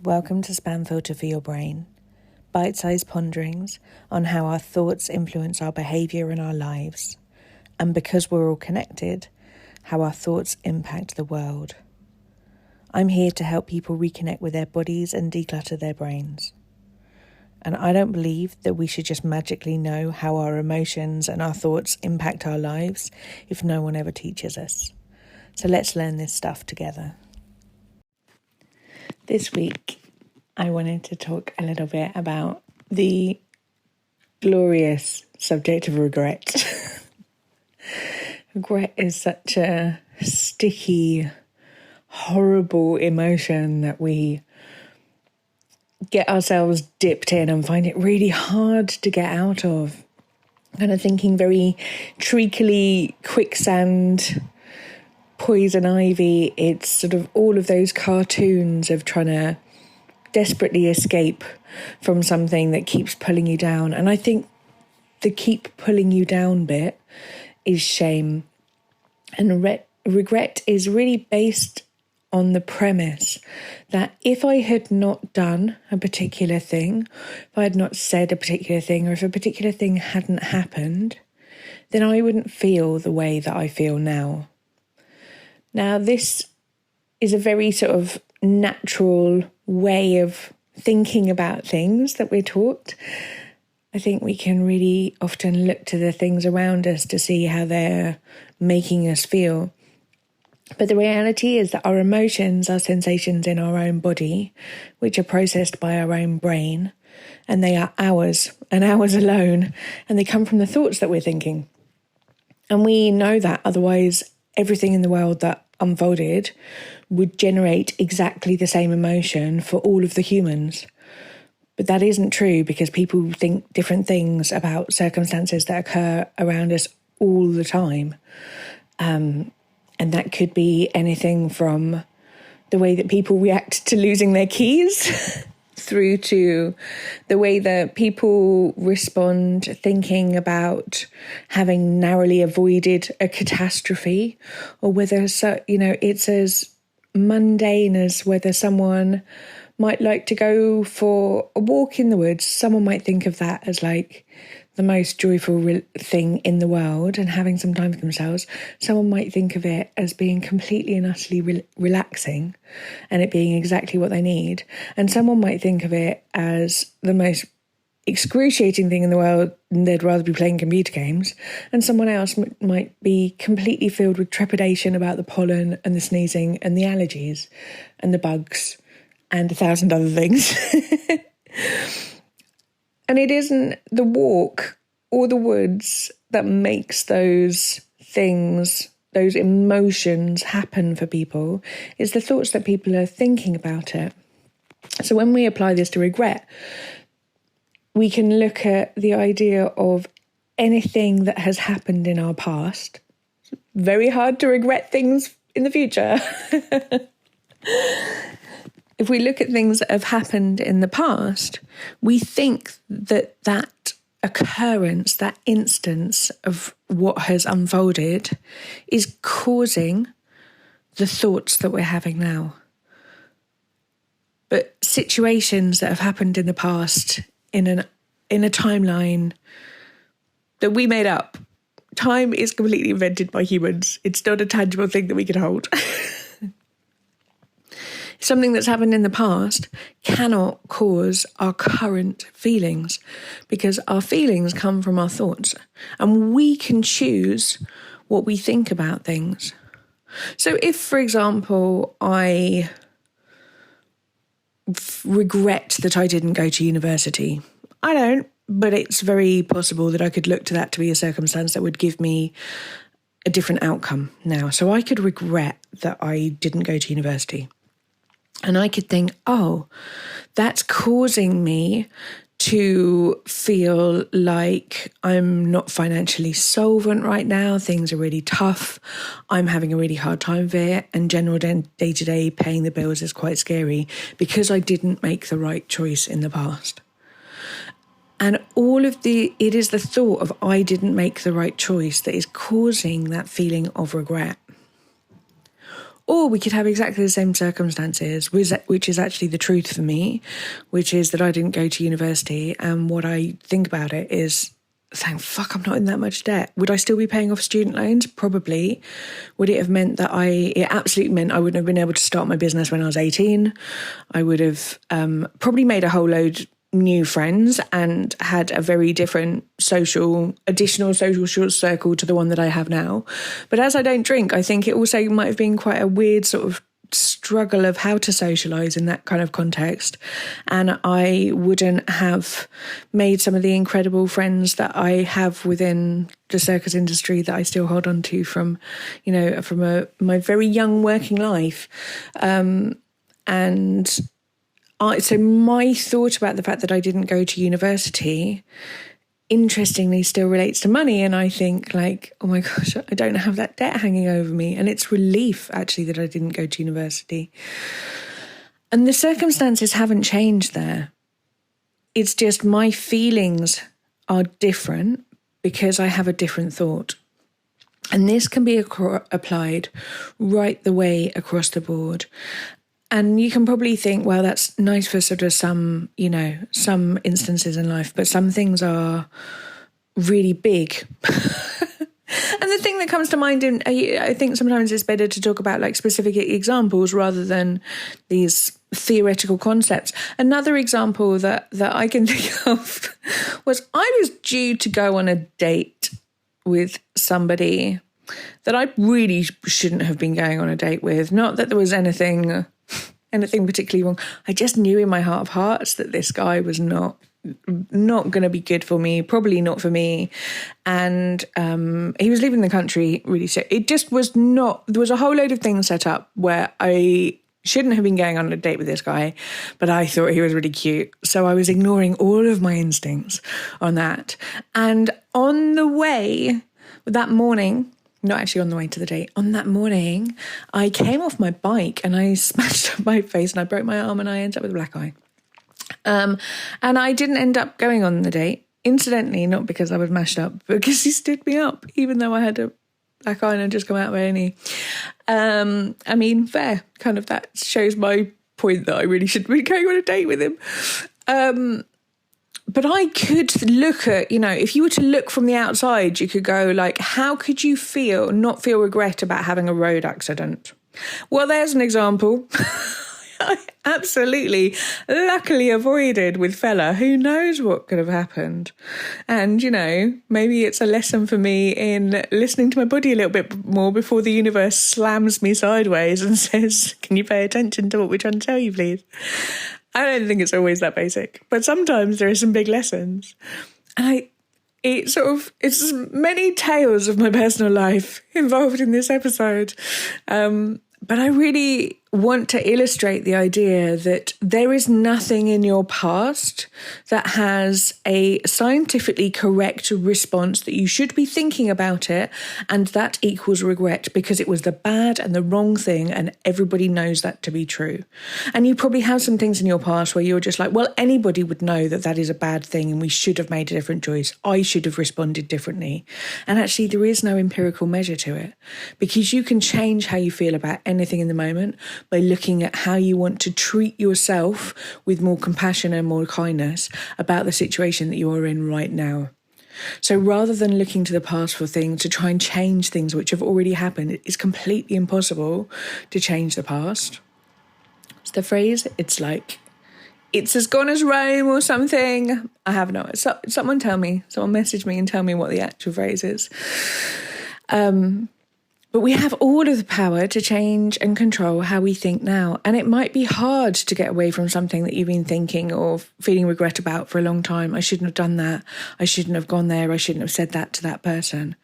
Welcome to Spam Filter for Your Brain, bite-sized ponderings on how our thoughts influence our behaviour and our lives, and because we're all connected, how our thoughts impact the world. I'm here to help people reconnect with their bodies and declutter their brains. And I don't believe that we should just magically know how our emotions and our thoughts impact our lives if no one ever teaches us. So let's learn this stuff together. This week, I wanted to talk a little bit about the glorious subject of regret. Regret is such a sticky, horrible emotion that we get ourselves dipped in and find it really hard to get out of. Kind of thinking very treacly, quicksand, poison ivy. It's sort of all of those cartoons of trying to desperately escape from something that keeps pulling you down. And I think the keep pulling you down bit is shame. And regret is really based on the premise that if I had not done a particular thing, if I had not said a particular thing, or if a particular thing hadn't happened, then I wouldn't feel the way that I feel now. Now, this is a very sort of natural way of thinking about things that we're taught. I think we can really often look to the things around us to see how they're making us feel. But the reality is that our emotions are sensations in our own body, which are processed by our own brain, and they are ours and ours alone, and they come from the thoughts that we're thinking. And we know that, otherwise everything in the world that unfolded would generate exactly the same emotion for all of the humans. But that isn't true, because people think different things about circumstances that occur around us all the time. And that could be anything from the way that people react to losing their keys through to the way that people respond thinking about having narrowly avoided a catastrophe, or whether, it's as mundane as whether someone might like to go for a walk in the woods. Someone might think of that as like the most joyful thing in the world and having some time for themselves. Someone might think of it as being completely and utterly relaxing and it being exactly what they need. And someone might think of it as the most excruciating thing in the world and they'd rather be playing computer games. And someone else might be completely filled with trepidation about the pollen and the sneezing and the allergies and the bugs and 1,000 other things. And it isn't the walk or the woods that makes those things, those emotions happen for people. It's the thoughts that people are thinking about it. So when we apply this to regret, we can look at the idea of anything that has happened in our past. It's very hard to regret things in the future. If we look at things that have happened in the past, we think that that occurrence, that instance of what has unfolded is causing the thoughts that we're having now. But situations that have happened in the past in a timeline that we made up. Time is completely invented by humans. It's not a tangible thing that we can hold. Something that's happened in the past cannot cause our current feelings, because our feelings come from our thoughts, and we can choose what we think about things. So if, for example, I regret that I didn't go to university, I don't, but it's very possible that I could look to that to be a circumstance that would give me a different outcome now. So I could regret that I didn't go to university. And I could think, oh, that's causing me to feel like I'm not financially solvent right now. Things are really tough. I'm having a really hard time of it. And general day-to-day paying the bills is quite scary because I didn't make the right choice in the past. And it is the thought of I didn't make the right choice that is causing that feeling of regret. Or we could have exactly the same circumstances, which is actually the truth for me, which is that I didn't go to university. And what I think about it is saying, fuck, I'm not in that much debt. Would I still be paying off student loans? Probably. Would it have meant that it absolutely meant I wouldn't have been able to start my business when I was 18. I would have probably made a whole load new friends and had a very different additional social short circle to the one that I have now. But as I don't drink, I think it also might have been quite a weird sort of struggle of how to socialise in that kind of context. And I wouldn't have made some of the incredible friends that I have within the circus industry that I still hold on to from my very young working life. So my thought about the fact that I didn't go to university, interestingly, still relates to money. And I think like, oh my gosh, I don't have that debt hanging over me. And it's relief, actually, that I didn't go to university. And the circumstances haven't changed there. It's just my feelings are different because I have a different thought. And this can be applied right the way across the board. And you can probably think, well, that's nice for sort of some instances in life, but some things are really big. And the thing that comes to mind, I think sometimes it's better to talk about like specific examples rather than these theoretical concepts. Another example that I can think of was I was due to go on a date with somebody that I really shouldn't have been going on a date with. Not that there was anything particularly wrong. I just knew in my heart of hearts that this guy was not going to be good for me, probably not for me. And he was leaving the country really soon. It just was not, there was a whole load of things set up where I shouldn't have been going on a date with this guy, but I thought he was really cute. So I was ignoring all of my instincts on that. And on the way that morning, not actually on the way to the date, on that morning, I came off my bike and I smashed up my face and I broke my arm and I ended up with a black eye. And I didn't end up going on the date, incidentally, not because I was mashed up, but because he stood me up, even though I had a black eye and had just come out of A&E. I mean, fair, kind of that shows my point that I really shouldn't be going on a date with him. But I could look at, if you were to look from the outside, you could go like, how could you not feel regret about having a road accident? Well, there's an example. I absolutely, luckily avoided with fella. Who knows what could have happened? And, maybe it's a lesson for me in listening to my body a little bit more before the universe slams me sideways and says, can you pay attention to what we're trying to tell you, please? I don't think it's always that basic, but sometimes there are some big lessons. And it's many tales of my personal life involved in this episode. But I really want to illustrate the idea that there is nothing in your past that has a scientifically correct response that you should be thinking about it, and that equals regret because it was the bad and the wrong thing, and everybody knows that to be true. And you probably have some things in your past where you're just like, well, anybody would know that that is a bad thing and we should have made a different choice. I should have responded differently. And actually there is no empirical measure to it, because you can change how you feel about anything in the moment by looking at how you want to treat yourself with more compassion and more kindness about the situation that you are in right now. So rather than looking to the past for things to try and change things which have already happened, it's completely impossible to change the past. It's the phrase, it's like, it's as gone as Rome or something. I have no, someone message me and tell me what the actual phrase is. But we have all of the power to change and control how we think now. And it might be hard to get away from something that you've been thinking or feeling regret about for a long time. I shouldn't have done that. I shouldn't have gone there. I shouldn't have said that to that person.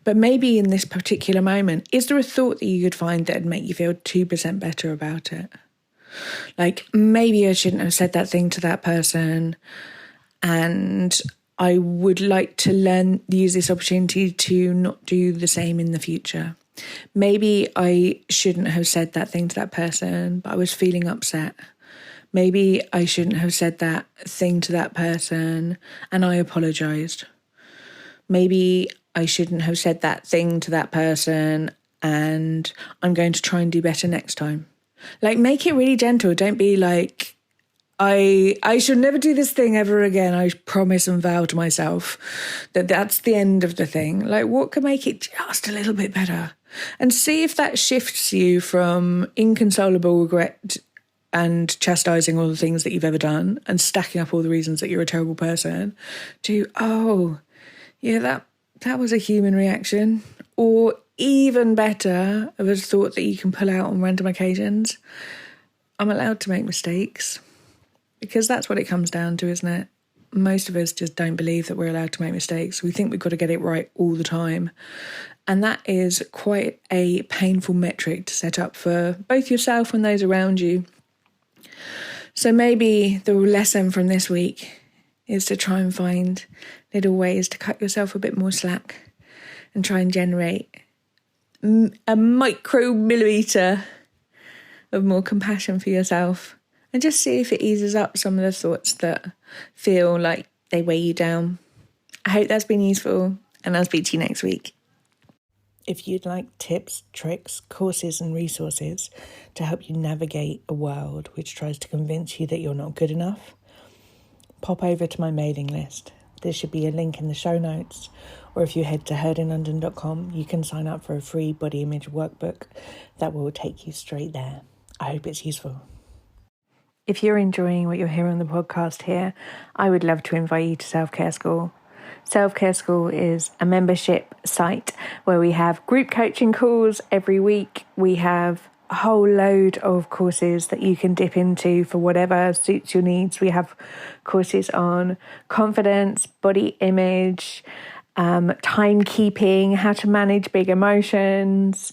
But maybe in this particular moment, is there a thought that you could find that would make you feel 2% better about it? Like, maybe I shouldn't have said that thing to that person, and I would like to use this opportunity to not do the same in the future. Maybe I shouldn't have said that thing to that person, but I was feeling upset. Maybe I shouldn't have said that thing to that person and I apologised. Maybe I shouldn't have said that thing to that person and I'm going to try and do better next time. Like, make it really gentle. Don't be like, I should never do this thing ever again. I promise and vow to myself that that's the end of the thing. Like, what can make it just a little bit better? And see if that shifts you from inconsolable regret and chastising all the things that you've ever done and stacking up all the reasons that you're a terrible person to, oh, yeah, that was a human reaction. Or even better, of a thought that you can pull out on random occasions. I'm allowed to make mistakes. Because that's what it comes down to, isn't it? Most of us just don't believe that we're allowed to make mistakes. We think we've got to get it right all the time. And that is quite a painful metric to set up for both yourself and those around you. So maybe the lesson from this week is to try and find little ways to cut yourself a bit more slack and try and generate a micromillimetre of more compassion for yourself. And just see if it eases up some of the thoughts that feel like they weigh you down. I hope that's been useful, and I'll speak to you next week. If you'd like tips, tricks, courses and resources to help you navigate a world which tries to convince you that you're not good enough, pop over to my mailing list. There should be a link in the show notes, or if you head to HeardinLondon.com, you can sign up for a free body image workbook that will take you straight there. I hope it's useful. If you're enjoying what you're hearing on the podcast here, I would love to invite you to Self-Care School. Self-Care School is a membership site where we have group coaching calls every week. We have a whole load of courses that you can dip into for whatever suits your needs. We have courses on confidence, body image, timekeeping, how to manage big emotions,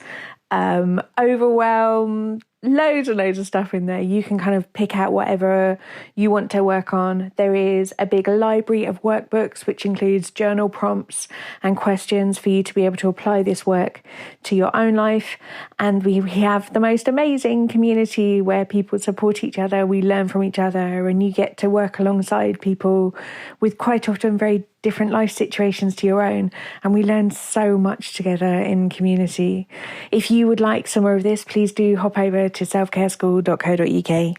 overwhelm, loads and loads of stuff in there. You can kind of pick out whatever you want to work on. There is a big library of workbooks, which includes journal prompts and questions for you to be able to apply this work to your own life. And we have the most amazing community where people support each other. We learn from each other, and you get to work alongside people with quite often very different life situations to your own, and we learn so much together in community. If you would like some more of this, please do hop over to selfcareschool.co.uk.